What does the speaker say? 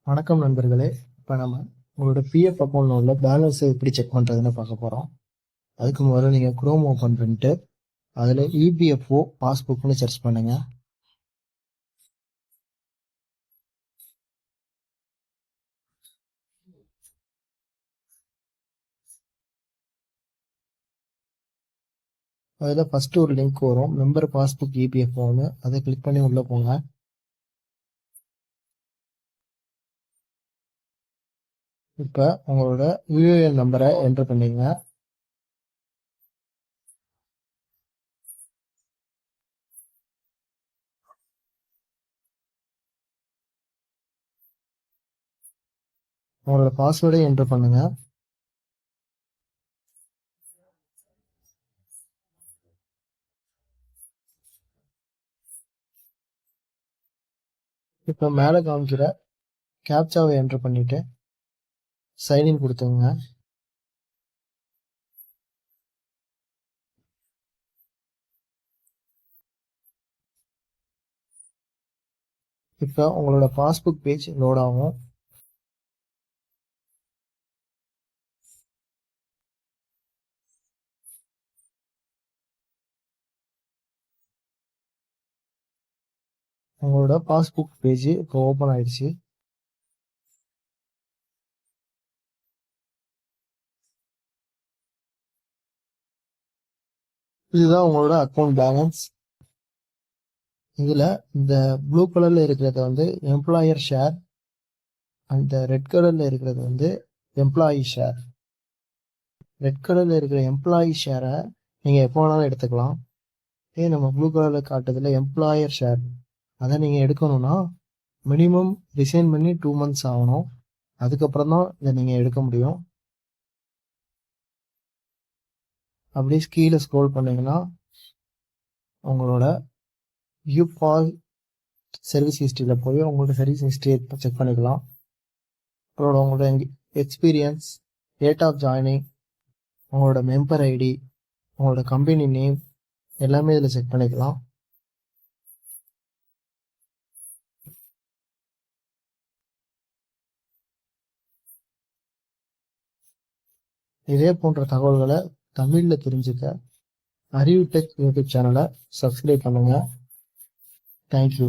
வணக்கம் நண்பர்களே. இப்போ நம்ம உங்களோட பிஎஃப் அக்கௌண்ட்ல உள்ள பேலன்ஸை எப்படி செக் பண்ணுறதுன்னு பார்க்க போகிறோம். அதுக்கு முதல்ல நீங்கள் குரோம் ஓப்பன் பண்ணிட்டு அதில் இபிஎஃப்ஓ பாஸ்புக்னு சர்ச் பண்ணுங்க. அதில் ஃபஸ்ட்டு ஒரு லிங்க் வரும், மெம்பர் பாஸ்புக் இபிஎஃப்ஓன்னு. அதை கிளிக் பண்ணி உள்ளே போங்க. இப்போ உங்களோட யூஏஎன் நம்பரை என்டர் பண்ணிங்க. உங்களோட பாஸ்வேர்டை என்டர் பண்ணுங்க. இப்போ மேலே காமிக்கிற கேப்சாவை என்டர் பண்ணிட்டு சைன்இன் கொடுத்துங்க. இப்போ உங்களோட பாஸ்புக் பேஜ் லோட் ஆகும். உங்களோட பாஸ்புக் பேஜ் இப்போ ஓப்பன் ஆயிடுச்சு. இதுதான் உங்களோட அக்கௌண்ட் பேலன்ஸ். இதில் இந்த ப்ளூ கலரில் இருக்கிறது வந்து எம்ப்ளாயர் ஷேர், அந்த ரெட் கலரில் இருக்கிறது வந்து எம்ப்ளாயி ஷேர். ரெட் கலரில் இருக்கிற எம்ப்ளாயி ஷேரை நீங்கள் எப்போ வேணாலும் எடுத்துக்கலாம். நம்ம ப்ளூ கலரில் காட்டுறதுல எம்ப்ளாயர் ஷேர், அதை நீங்கள் எடுக்கணும்னா மினிமம் ரிசைன் பண்ணி 2 months ஆகணும். அதுக்கப்புறம் தான் இதை நீங்கள் எடுக்க முடியும். அப்படியே கீழே ஸ்க்ரோல் பண்ணிங்கன்னா உங்களோட வியூ ஃபால் சர்வீஸ் ஹிஸ்ட்ரியில் போய் உங்களோட சர்வீஸ் ஹிஸ்ட்ரியை செக் பண்ணிக்கலாம். அப்புறம் உங்களோட எக்ஸ்பீரியன்ஸ், டேட் ஆஃப் ஜாயினிங், உங்களோட மெம்பர் ஐடி, உங்களோட கம்பெனி நேம் எல்லாமே இதில் செக் பண்ணிக்கலாம். இதே போன்ற தகவல்களை தமிழில் தெரிஞ்சுக்க அறிவு டெக் யூடியூப் சேனலை சப்ஸ்கிரைப் பண்ணுங்கள். தேங்க்யூ.